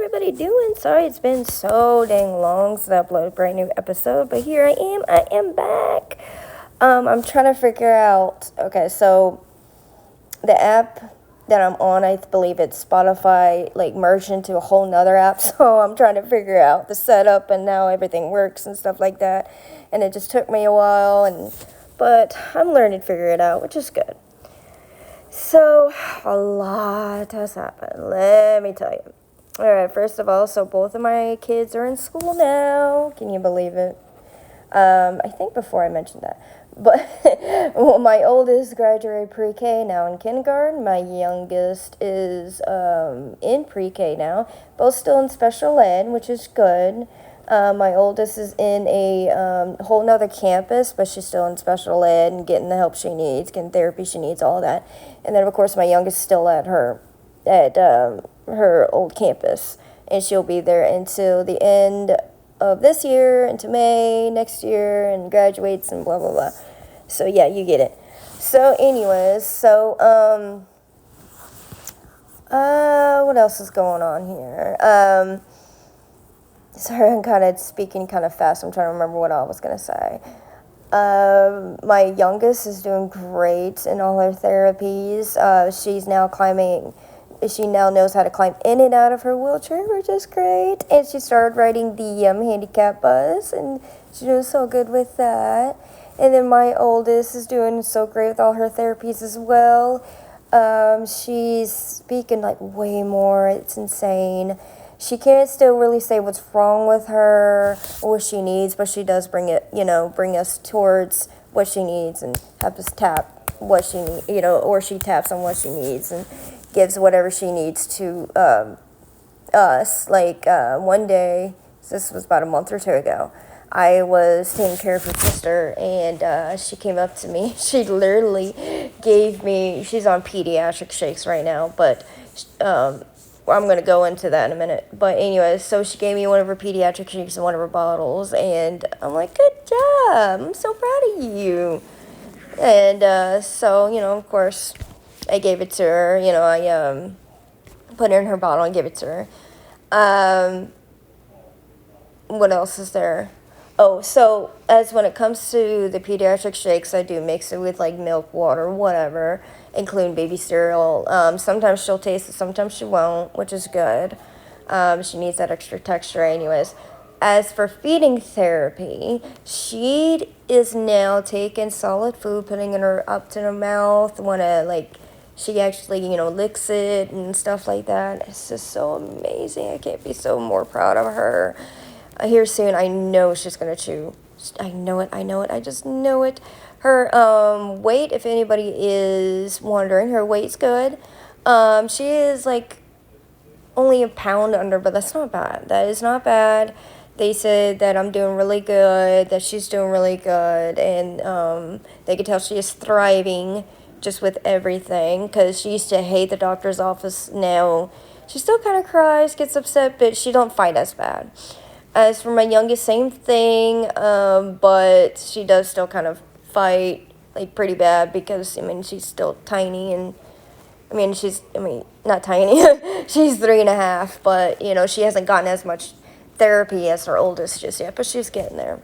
everybody doing? Sorry, it's been so dang long since I uploaded a brand new episode, but here I am back. I'm trying to figure out, okay, so the app that I'm on, I believe it's Spotify, like, merged into a whole nother app, so I'm trying to figure out the setup and how everything works and stuff like that, and it just took me a while, but I'm learning to figure it out, which is good. So, a lot has happened, let me tell you. Alright, first of all, so both of my kids are in school now. Can you believe it? I think before I mentioned that. But well, my oldest graduated pre-K, now in kindergarten. My youngest is in pre-K now. Both still in special ed, which is good. My oldest is in a whole nother campus, but she's still in special ed and getting the help she needs, getting therapy she needs, all that. And then, of course, my youngest is still at her old campus, and she'll be there until the end of this year, into May next year, and graduates and blah blah blah. So yeah, you get it. So anyways, what else is going on here? Sorry, I'm kind of speaking kind of fast. I'm trying to remember what I was gonna say. My youngest is doing great in all her therapies. She now knows how to climb in and out of her wheelchair, which is great. And she started riding the handicap bus, and she's doing so good with that. And then my oldest is doing so great with all her therapies as well. She's speaking like way more. It's insane. She can't still really say what's wrong with her or what she needs, but she does bring us towards what she needs and have us tap what she needs, or she taps on what she needs and gives whatever she needs to us. Like one day, this was about a month or two ago, I was taking care of her sister, and she came up to me. She literally gave me, she's on pediatric shakes right now, but I'm going to go into that in a minute. But anyways, so she gave me one of her pediatric shakes and one of her bottles, and I'm like, good job, I'm so proud of you. And so, of course, I gave it to her. I put it in her bottle and gave it to her. What else is there? Oh, so as when it comes to the pediatric shakes, I do mix it with like milk, water, whatever, including baby cereal. Sometimes she'll taste it, sometimes she won't, which is good. She needs that extra texture anyways. As for feeding therapy, she is now taking solid food, putting it up to her mouth, she actually, licks it and stuff like that. It's just so amazing. I can't be so more proud of her. Here soon, I know she's going to chew. I know it. I just know it. Her weight, if anybody is wondering, her weight's good. She is like only a pound under, but that's not bad. That is not bad. They said that I'm doing really good, that she's doing really good, and they could tell she is thriving just with everything, because she used to hate the doctor's office. Now she still kind of cries, gets upset, but she don't fight as bad. As for my youngest, same thing, but she does still kind of fight, like, pretty bad, because, she's still tiny, and, not tiny, she's 3.5, but, she hasn't gotten as much therapy as her oldest just yet, but she's getting there.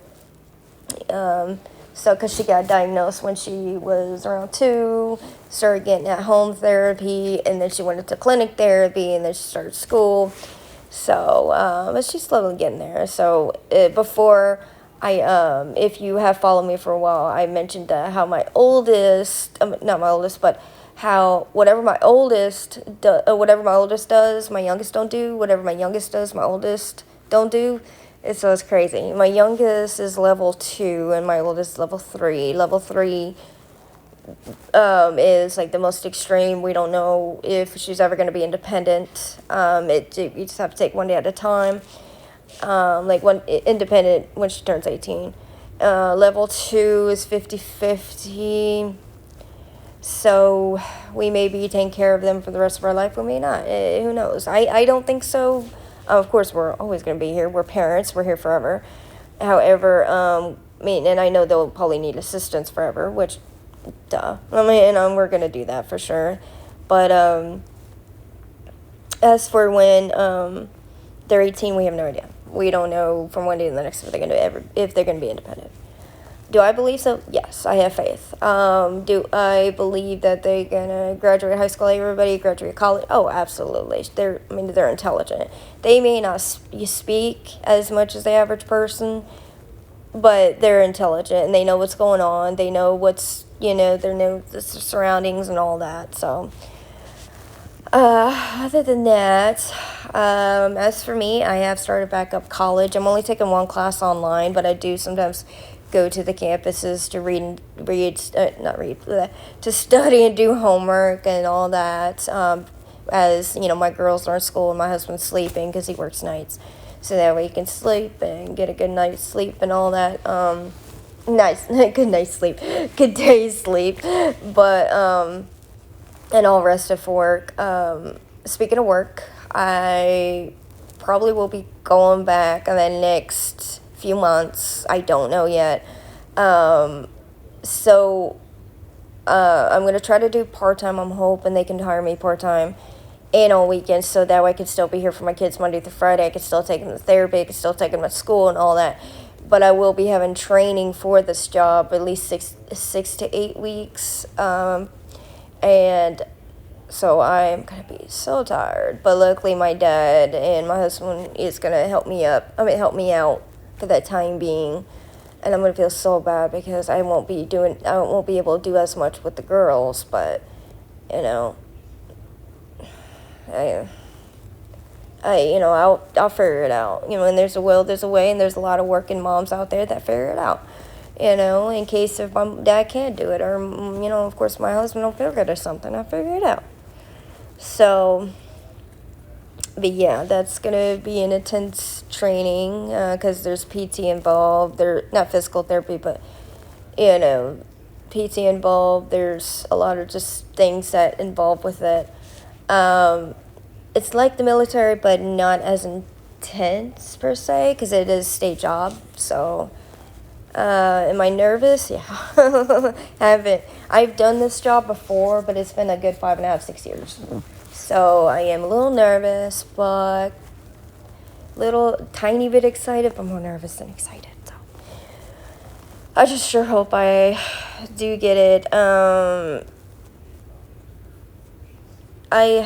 So, because she got diagnosed when she was around 2, started getting at-home therapy, and then she went into clinic therapy, and then she started school. So, but she's slowly getting there. So, before if you have followed me for a while, I mentioned how my oldest, not my oldest, but how whatever my oldest does, my youngest don't do. Whatever my youngest does, my oldest don't do. So it's crazy. My youngest is level 2, and my oldest is level 3. Level 3 is like the most extreme. We don't know if she's ever going to be independent. You just have to take one day at a time. Independent when she turns 18. Level 2 is 50-50. So we may be taking care of them for the rest of our life. We may not. Who knows? I don't think so. Of course, we're always going to be here. We're parents. We're here forever. However, and I know they'll probably need assistance forever, which, duh. We're going to do that for sure. But as for when they're 18. We have no idea. We don't know from one day to the next if they're gonna be independent. Do I believe so? Yes, I have faith. Do I believe that they're gonna graduate high school? Everybody graduate college? Oh, absolutely. They're intelligent. They may not speak as much as the average person, but they're intelligent and they know what's going on. They know they know the surroundings and all that. So, other than that, as for me, I have started back up college. I'm only taking one class online, but I do sometimes go to the campuses to study and do homework and all that. As my girls are in school and my husband's sleeping because he works nights, so that way he can sleep and get a good night's sleep and all that. Good night's sleep, good day's sleep, but and all rested for work. Speaking of work, I probably will be going back in the next few months. I don't know yet. So I'm going to try to do part-time. I'm hoping they can hire me part-time and on weekends, so that way I can still be here for my kids Monday through Friday. I can still take them to therapy. I can still take them to school and all that. But I will be having training for this job at least 6 to 8 weeks. And so I'm going to be so tired. But luckily my dad and my husband is going to help me out for that time being. And I'm going to feel so bad because I won't be able to do as much with the girls, but I'll figure it out. And there's a will, there's a way, and there's a lot of working moms out there that figure it out. In case if my dad can't do it, or of course my husband don't feel good or something, I'll figure it out. So, but yeah, that's gonna be an intense training because there's PT involved. They're not physical therapy, but PT involved. There's a lot of just things that involve with it. It's like the military, but not as intense per se, because it is a state job. So, am I nervous? Yeah. I've done this job before, but it's been a good 5.5, 6 years. So I am a little nervous, but little tiny bit excited, but more nervous than excited. So I just sure hope I do get it. We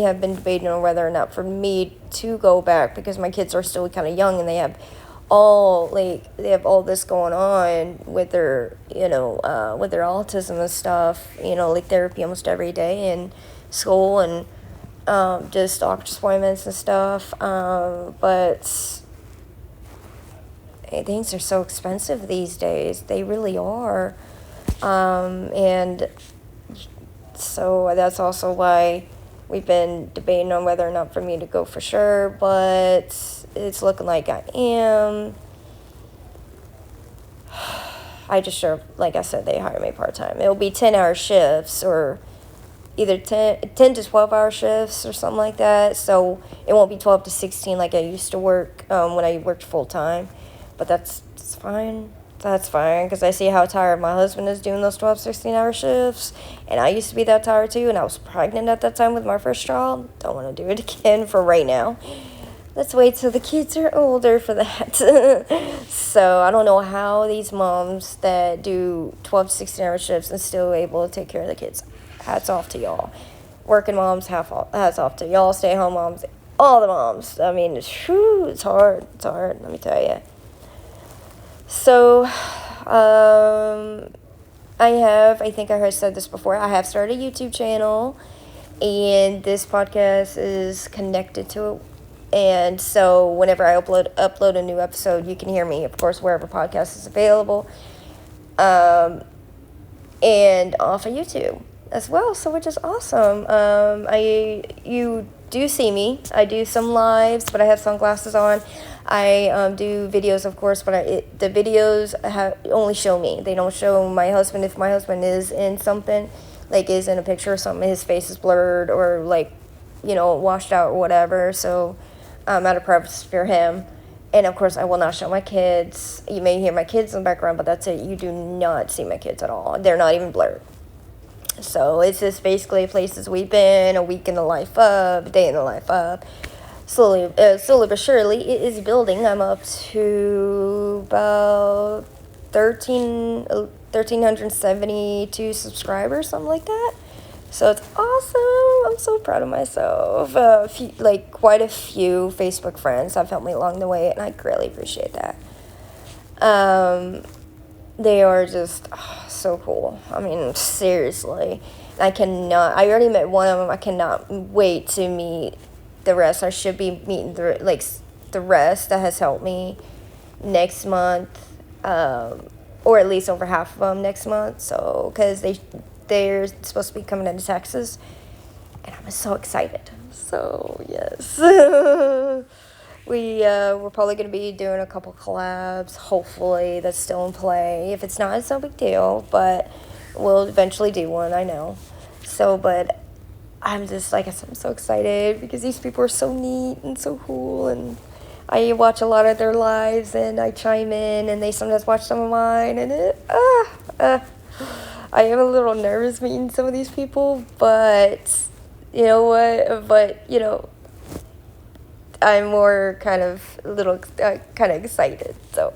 have been debating on whether or not for me to go back, because my kids are still kind of young and they have all this going on with their with their autism and stuff, like therapy almost every day and school and just doctor's appointments and stuff, but things are so expensive these days. They really are. And so that's also why we've been debating on whether or not for me to go for sure, but it's looking like I am. I just sure, like I said, they hire me part-time. It'll be 10-hour shifts, or either 10 to 12-hour shifts or something like that. So it won't be 12 to 16 like I used to work when I worked full-time. But that's fine. That's fine, because I see how tired my husband is doing those 12, 16-hour shifts. And I used to be that tired too, and I was pregnant at that time with my first child. Don't want to do it again for right now. Let's wait till the kids are older for that. So I don't know how these moms that do 12 to 16-hour shifts and still able to take care of the kids. Hats off to y'all. Working moms, hats off to y'all. Stay-at-home moms, all the moms. I mean, it's hard. It's hard, let me tell you. So, I think I said this before, I have started a YouTube channel, and this podcast is connected to it. And so whenever I upload a new episode, you can hear me, of course, wherever podcast is available, and off of YouTube as well, so which is awesome. You do see me. I do some lives, but I have sunglasses on. I do videos, of course, but the videos only show me. They don't show my husband. If my husband is in something, like is in a picture or something, his face is blurred or washed out or whatever. So out of privacy for him. And of course, I will not show my kids. You may hear my kids in the background, but that's it. You do not see my kids at all. They're not even blurred. So it's just basically places we've been, a week in the life of, a day in the life of. slowly but surely, it is building. I'm up to about 1,372 subscribers, something like that. So it's awesome. I'm so proud of myself. Quite a few Facebook friends have helped me along the way, and I greatly appreciate that. They are just so cool. I mean, seriously. I already met one of them. I cannot wait to meet the rest. I should be meeting the rest that has helped me next month, or at least over half of them next month. So, because they're supposed to be coming into Texas, and I'm so excited. So, yes. We're probably going to be doing a couple collabs, hopefully. That's still in play. If it's not, it's no big deal, but we'll eventually do one, I know. So, but I'm just, like I said, I'm so excited because these people are so neat and so cool, and I watch a lot of their lives, and I chime in, and they sometimes watch some of mine, and I am a little nervous meeting some of these people, but you know what? I'm more kind of excited. So,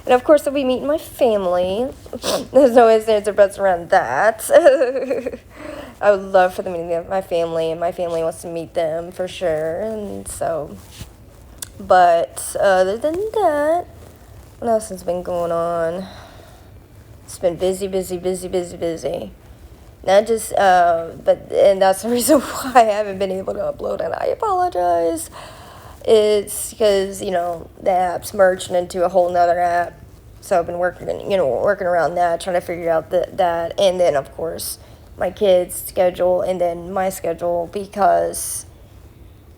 and of course, I'll be meeting my family. There's no ifs, ands, or buts around that. I would love for them to meet my family, and my family wants to meet them for sure. And so, but other than that, what else has been going on? It's been busy. Not just, and that's the reason why I haven't been able to upload, and I apologize. It's because, the app's merged into a whole nother app, so I've been working around that, trying to figure out that, and then, of course, my kids' schedule, and then my schedule, because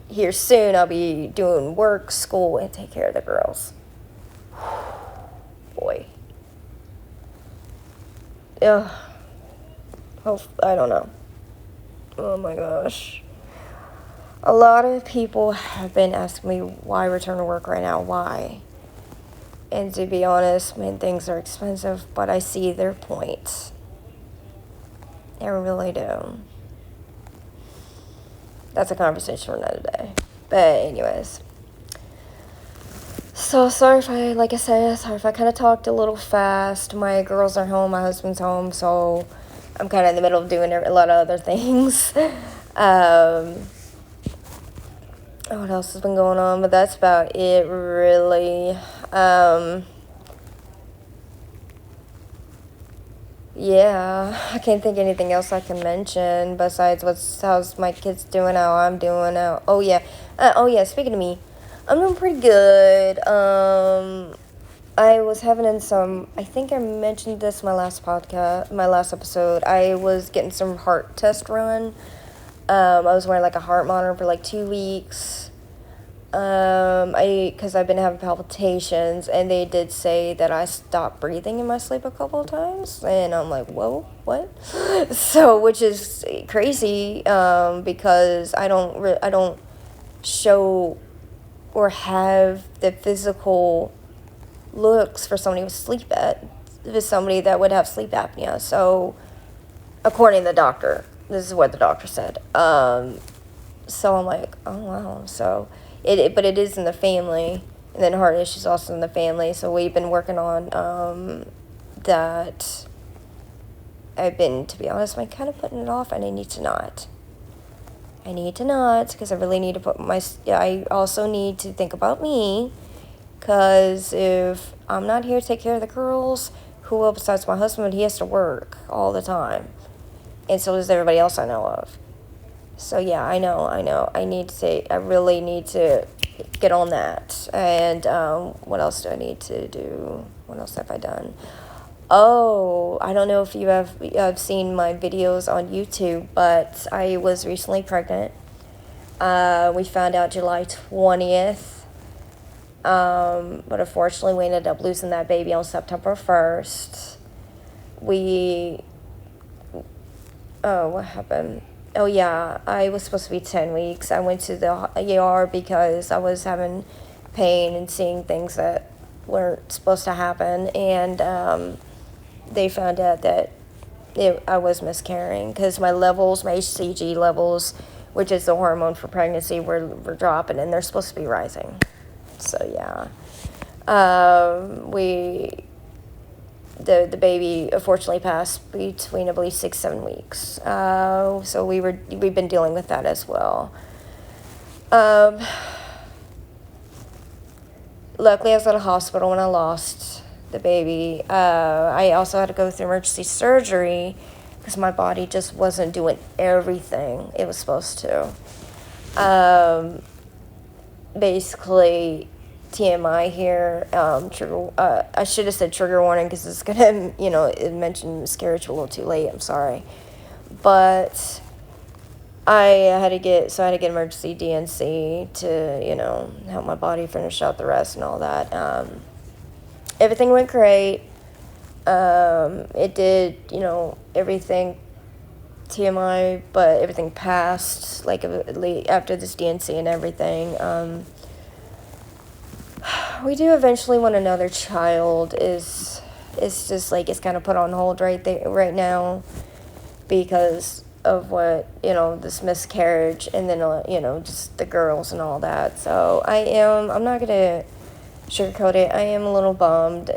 here soon I'll be doing work, school, and take care of the girls. Boy. Ugh. I don't know. Oh my gosh. A lot of people have been asking me why return to work right now. Why? And to be honest, things are expensive, but I see their point. I really do. That's a conversation for another day. But anyways. So sorry if I kind of talked a little fast. My girls are home, my husband's home, so I'm kind of in the middle of doing a lot of other things. What else has been going on? But that's about it, really. Yeah, I can't think of anything else I can mention besides how's my kids doing, how I'm doing. Oh yeah, speaking of me, I'm doing pretty good. I was having I think I mentioned this in my last episode. I was getting some heart test run. I was wearing a heart monitor for 2 weeks. Because I've been having palpitations, and they did say that I stopped breathing in my sleep a couple of times, and I'm like, whoa, what? So, which is crazy, because I don't show or have the physical looks for somebody that would have sleep apnea. So, according to the doctor, this is what the doctor said. So I'm like, oh wow. So but it is in the family, and then heart issues also in the family. So we've been working on that. I've been, to be honest, kind of putting it off, and I need to not. Because I really need to I also need to think about me, because if I'm not here to take care of the girls, who will besides my husband? He has to work all the time, and so does everybody else I know of. So yeah, I know. I really need to get on that. And what else do I need to do? What else have I done? Oh, I don't know if you have seen my videos on YouTube, but I was recently pregnant. We found out July 20th. But unfortunately, we ended up losing that baby on September 1st. What happened? Oh yeah, I was supposed to be 10 weeks. I went to the ER because I was having pain and seeing things that weren't supposed to happen, and they found out that I was miscarrying, because my HCG levels which is the hormone for pregnancy, we're dropping, and they're supposed to be rising. So yeah, the baby unfortunately passed between, I believe, 6-7 weeks. So we've been dealing with that as well. Luckily, I was at a hospital when I lost the baby. I also had to go through emergency surgery because my body just wasn't doing everything it was supposed to. Basically, TMI here. I should have said trigger warning because it's gonna, it mentioned miscarriage a little too late. I'm sorry, but I had to get emergency DNC to, help my body finish out the rest and all that. Everything went great. It did, everything TMI, but everything passed, like, after this DNC and everything. We do eventually want another child. It's just, like, it's kind of put on hold right now because of what, this miscarriage, and then, just the girls and all that. So I'm not going to sugarcoat it. I am a little bummed.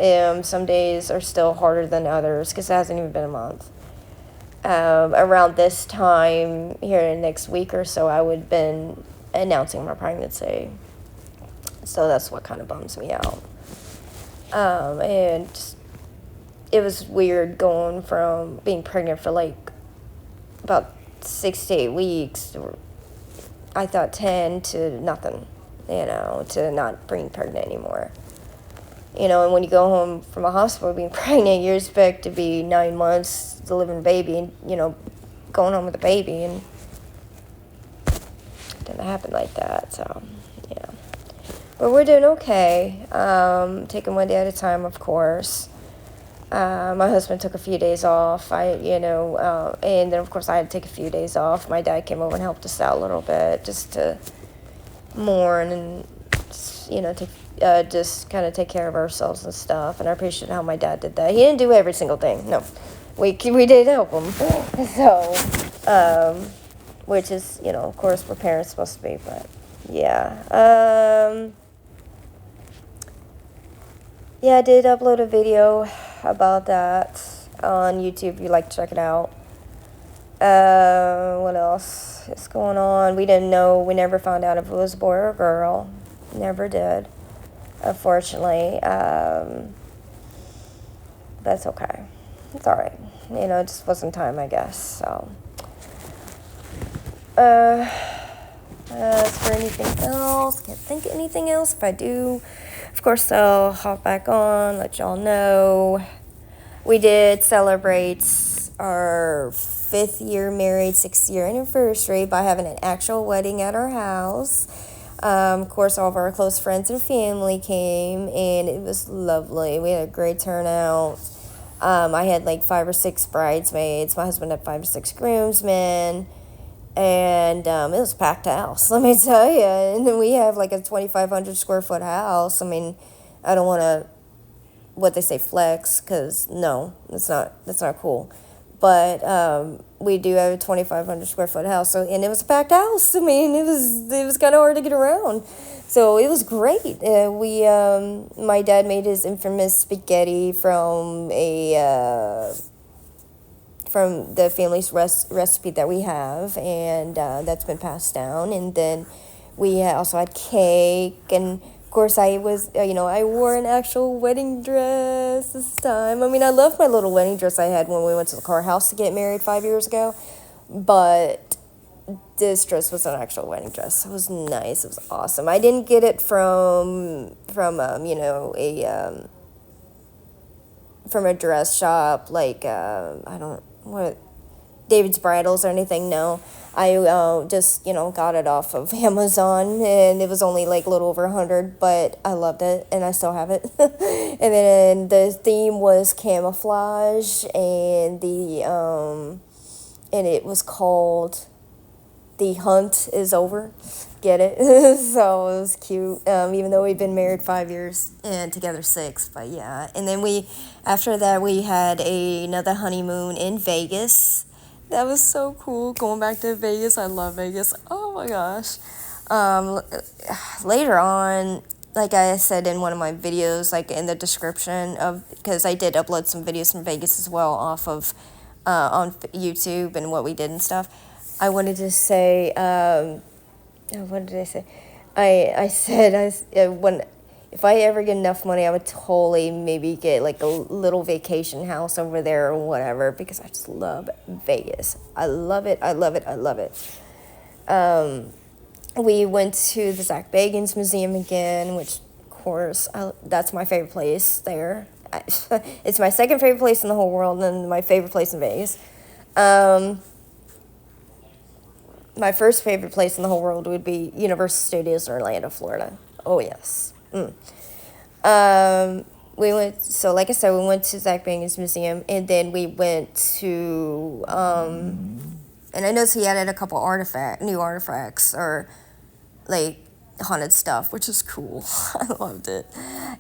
Some days are still harder than others because it hasn't even been a month. Around this time, here in the next week or so, I would have been announcing my pregnancy. So that's what kind of bums me out. And it was weird going from being pregnant for, like, about 6 to 8 weeks, I thought 10, to nothing, to not being pregnant anymore. And when you go home from a hospital being pregnant, you expect to be 9 months delivering a baby and, going home with a baby, and it didn't happen like that, so, yeah. But we're doing okay, taking one day at a time, of course. My husband took a few days off. And then of course I had to take a few days off. My dad came over and helped us out a little bit, just to mourn and just kind of take care of ourselves and stuff. And I appreciate how my dad did that. He didn't do every single thing. No, we did help him. So, which is of course what parents supposed to be. But yeah. Yeah, I did upload a video about that on YouTube if you'd like to check it out. What else is going on? We didn't know. We never found out if it was a boy or a girl. Never did, unfortunately. That's okay. It's all right. It just wasn't time, I guess. So, as for anything else, can't think of anything else. If I do, of course, I'll hop back on, let y'all know. We did celebrate our 5th year married, 6th year anniversary by having an actual wedding at our house. Of course, all of our close friends and family came, and it was lovely. We had a great turnout. I had like 5 or 6 bridesmaids. My husband had 5 or 6 groomsmen. And it was a packed house, let me tell you. And then we have like a 2,500 square foot house. I mean, I don't want to, what they say, flex, because no, that's not cool. But we do have a 2,500 square foot house, and it was a packed house. I mean, it was kind of hard to get around. So it was great. My dad made his infamous spaghetti from the family's recipe that we have, and that's been passed down. And then we also had cake, and of course I wore an actual wedding dress this time. I mean, I love my little wedding dress I had when we went to the car house to get married 5 years ago, but this dress was an actual wedding dress. It was nice. It was awesome. I didn't get it from a dress shop, like David's Bridals or anything. No, I just got it off of Amazon, and it was only like a little over 100, but I loved it, and I still have it. And then the theme was camouflage, and it was called "The Hunt Is Over." Get it? So it was cute, even though we've been married 5 years and together 6, but yeah. And then after that we had another honeymoon in Vegas. that was so cool. Going back to Vegas, I love Vegas. Oh my gosh. Um, Later on, like I said in one of my videos, like in the description of, because I did upload some videos from Vegas as well off of on YouTube and what we did and stuff. I wanted to say, what did I say? I said when if I ever get enough money, I would totally maybe get like a little vacation house over there or whatever because I just love Vegas. I love it. I love it. I love it. We went to the Zach Bagans Museum again, which of course that's my favorite place there. It's my second favorite place in the whole world and my favorite place in Vegas. My first favorite place in the whole world would be Universal Studios in Orlando, Florida. Oh, yes. We went, so like I said, we went to Zach Bagans Museum, and then we went to, and I noticed he added a couple new artifacts, or like haunted stuff, which is cool. I loved it.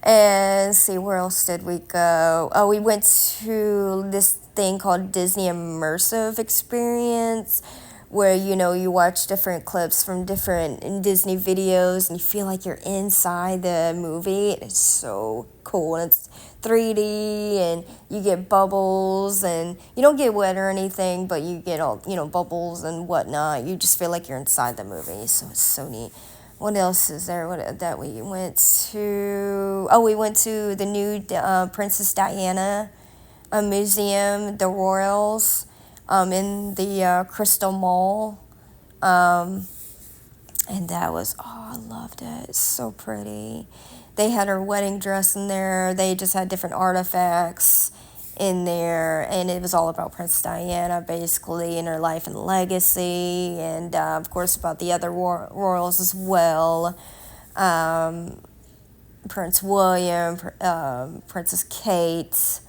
And see, where else did we go? Oh, we went to this thing called Disney Immersive Experience, where you watch different clips from different Disney videos and you feel like you're inside the movie. It's so cool, and it's 3D, and you get bubbles, and you don't get wet or anything, but you get all bubbles and whatnot. You just feel like you're inside the movie, so it's so neat. What else is there that we went to? Oh, we went to the new Princess Diana museum, the Royals, in the Crystal Mall. And that was, I loved it. It's so pretty. They had her wedding dress in there. They just had different artifacts in there. And it was all about Princess Diana, basically, and her life and legacy. And, of course, about the other royals as well. Prince William, Princess Kate,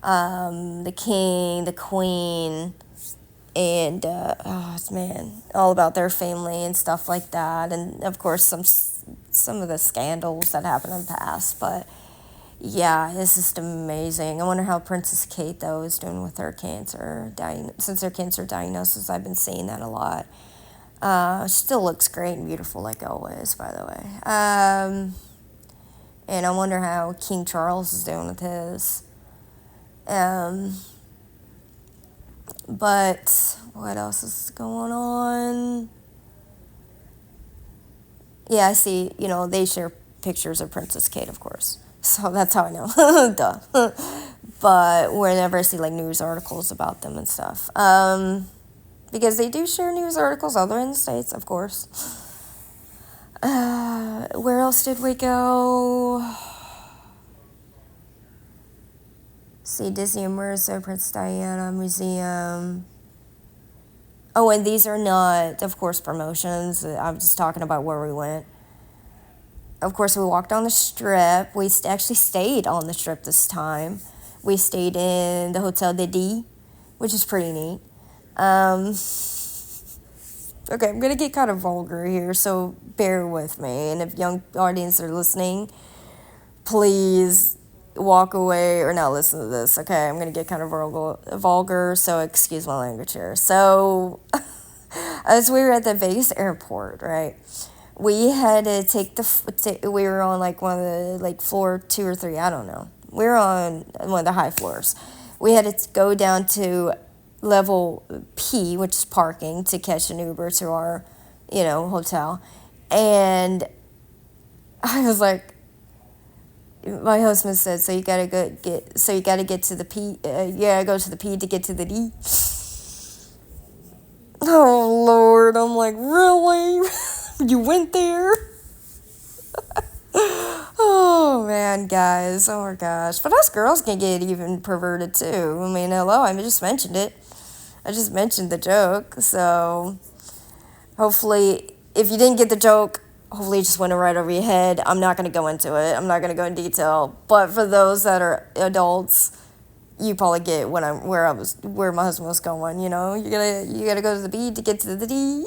the king, the queen, and all about their family and stuff like that, and of course some of the scandals that happened in the past. But yeah, it's just amazing. I wonder how Princess Kate though is doing with her cancer. Since her cancer diagnosis, I've been seeing that a lot. She still looks great and beautiful like always, by the way. And I wonder how King Charles is doing with his. But what else is going on? Yeah, I see, they share pictures of Princess Kate, of course. So that's how I know. Duh. But whenever I see like news articles about them and stuff. Because they do share news articles other in the States, of course. Where else did we go? See, Disney Immersive, Princess Diana Museum. Oh, and these are not, of course, promotions. I'm just talking about where we went. Of course, we walked on the Strip. We actually stayed on the Strip this time. We stayed in the Hotel de D, which is pretty neat. Okay, I'm going to get kind of vulgar here, so bear with me. And if young audience are listening, please walk away or not listen to this. Okay, I'm going to get kind of vulgar, so excuse my language here. So, as we were at the Vegas airport, right, we had to take we were on like one of the, like floor 2 or 3, I don't know. We were on one of the high floors. We had to go down to level P, which is parking, to catch an Uber to our, hotel. And I was like, my husband said, so you gotta get to the P, go to the P to get to the D. Oh Lord, I'm like, really? You went there? Oh man, guys, oh my gosh. But us girls can get even perverted too. I mean, hello, I just mentioned it. I just mentioned the joke, so hopefully, if you didn't get the joke, hopefully it just went right over your head. I'm not going to go into it. I'm not going to go in detail. But for those that are adults, you probably get where my husband was going. You gotta go to the B to get to the D.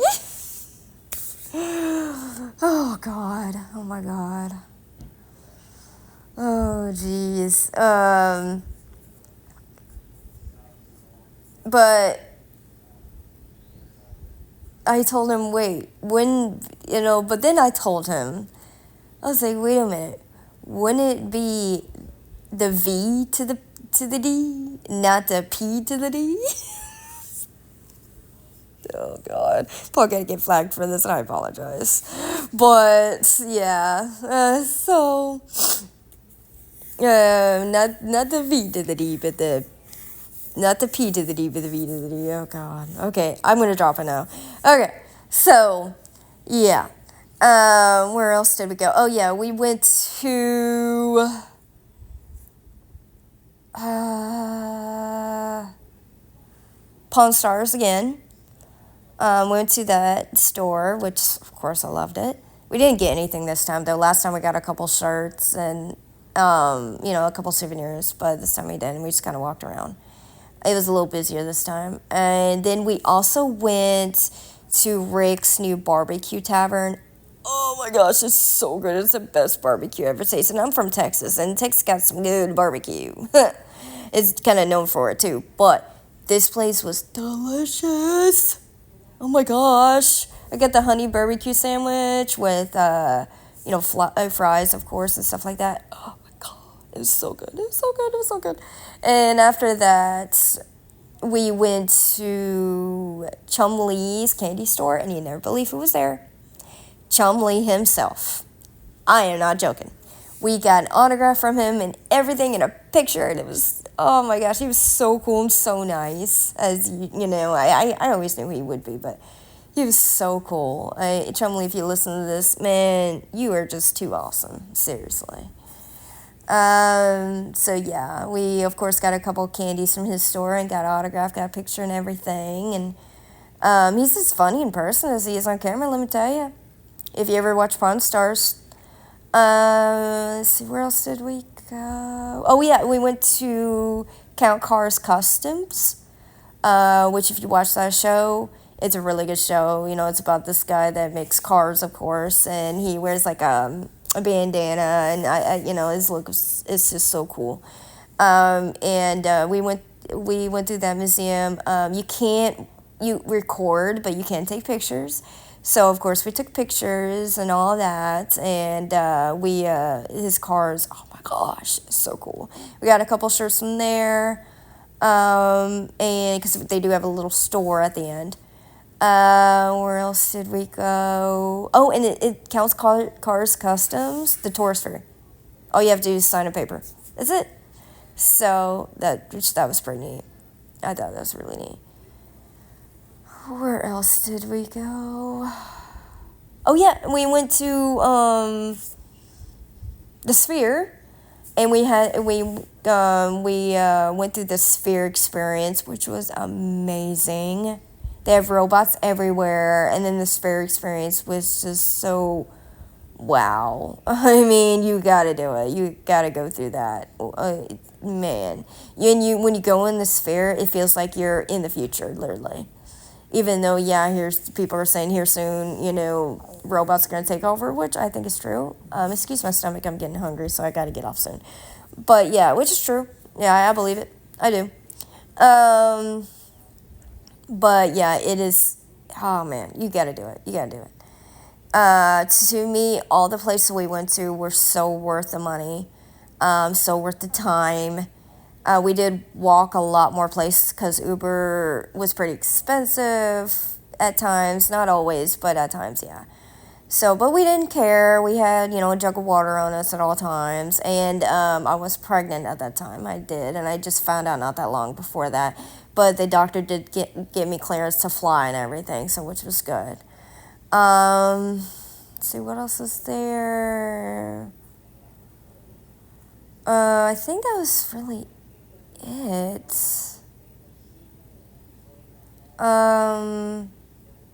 Oh God. Oh my God. Oh jeez. But I told him, wait, when, but then I told him, I was like, wait a minute, wouldn't it be the V to the D, not the P to the D? Oh God, probably gonna get flagged for this, and I apologize. But yeah, not the V to the D, but the not the P to the D, but the V to the D. Oh God. Okay, I'm gonna drop it now. Okay, so yeah. Where else did we go? Oh yeah, we went to Pawn Stars again. Went to that store, which of course I loved it. We didn't get anything this time though. Last time we got a couple shirts and a couple souvenirs, but this time we didn't. We just kind of walked around. It was a little busier this time. And then we also went to Rick's new barbecue tavern. Oh my gosh, it's so good. It's the best barbecue I've ever tasted. And I'm from Texas, and Texas got some good barbecue. It's kind of known for it too. But this place was delicious. Oh my gosh. I got the honey barbecue sandwich with, fries, of course, and stuff like that. Oh my God. It was so good. It was so good. It was so good. And after that, we went to Chumley's candy store, and you never believe who was there. Chumley himself. I am not joking. We got an autograph from him and everything and a picture, and it was, oh my gosh, he was so cool and so nice. As I always knew he would be, but he was so cool. Chumley, if you listen to this, man, you are just too awesome. Seriously. So yeah, we of course got a couple candies from his store and got an autograph, got a picture and everything. And he's as funny in person as he is on camera, let me tell you. If you ever watch Pawn Stars. Let's see, where else did we go? Oh yeah, we went to Count Carr's Customs, which if you watch that show, it's a really good show. It's about this guy that makes cars, of course, and he wears like a bandana, and his look is just so cool. And we went through that museum. You record, but you can't take pictures. So of course we took pictures and all that, and his cars. Oh my gosh, it's so cool. We got a couple shirts from there, and because they do have a little store at the end. Where else did we go? Oh, and it counts Cars Customs, the tourist fair. All you have to do is sign a paper. That's it. So that was pretty neat. I thought that was really neat. Where else did we go? Oh yeah, we went to the Sphere, and we went through the Sphere experience, which was amazing. They have robots everywhere, and then the Sphere experience was just so wow. I mean, you gotta do it. You gotta go through that. Man, when you go in the Sphere, it feels like you're in the future, literally. Even though, here's people are saying here soon, robots are going to take over, which I think is true. Excuse my stomach, I'm getting hungry, so I got to get off soon. But yeah, which is true. Yeah, I believe it. I do. But yeah, it is. Oh man, you got to do it. You got to do it. To me, all the places we went to were so worth the money, so worth the time. We did walk a lot more places because Uber was pretty expensive at times. Not always, but at times, yeah. So, but we didn't care. We had, a jug of water on us at all times. And I was pregnant at that time. I did. And I just found out not that long before that. But the doctor did get me clearance to fly and everything, so which was good. Let's see, what else is there? I think that was really it.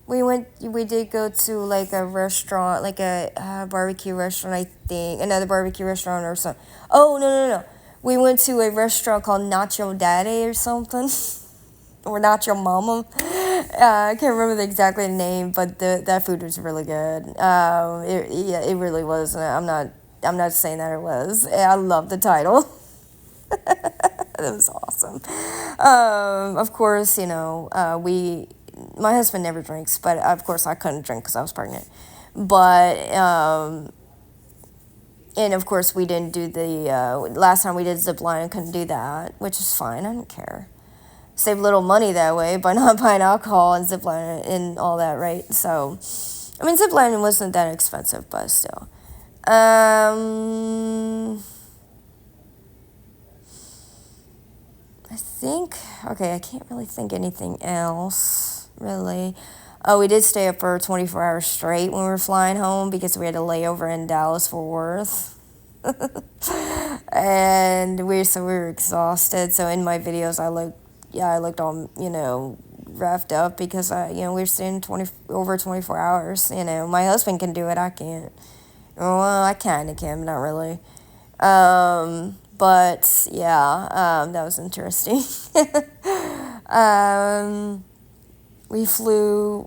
We did go to like a restaurant, like a barbecue restaurant, I think, another barbecue restaurant or something. Oh, no. We went to a restaurant called Not Your Daddy or something, or Not Your Mama. I can't remember exactly the name, but that food was really good. It really was. I'm not saying that it was. I love the title. It was awesome. Of course, we my husband never drinks, but of course I couldn't drink because I was pregnant. But and of course we didn't do the last time we did zip line. I couldn't do that, which is fine. I don't care. Save a little money that way by not buying alcohol and zip line and all that, right? So, I mean, zip lining wasn't that expensive, but still. I think, okay, I can't really think anything else, really. Oh, we did stay up for 24 hours straight when we were flying home because we had a layover in Dallas Fort Worth. And we were exhausted. So in my videos, I looked all, roughed up because we were staying over 24 hours. My husband can do it, I can't. Well, I kind of can, but not really. But yeah, that was interesting. We flew.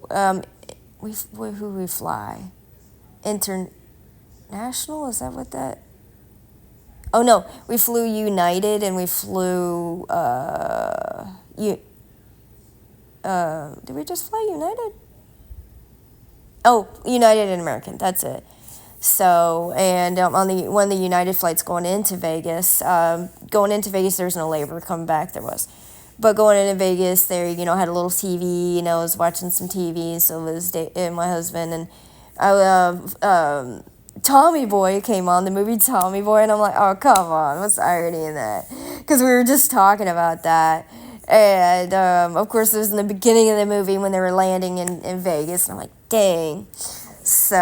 Who we fly? International? Is that what that? Oh no, we flew United and we flew. Did we just fly United? Oh, United and American. That's it. So, and on one of the United flights going into Vegas, there's no labor. Coming back, there was. But going into Vegas, there, had a little TV, I was watching some TV, so it was my husband, and Tommy Boy came on, the movie Tommy Boy, and I'm like, oh, come on, what's the irony in that? Because we were just talking about that. And, of course, it was in the beginning of the movie when they were landing in Vegas, and I'm like, dang. So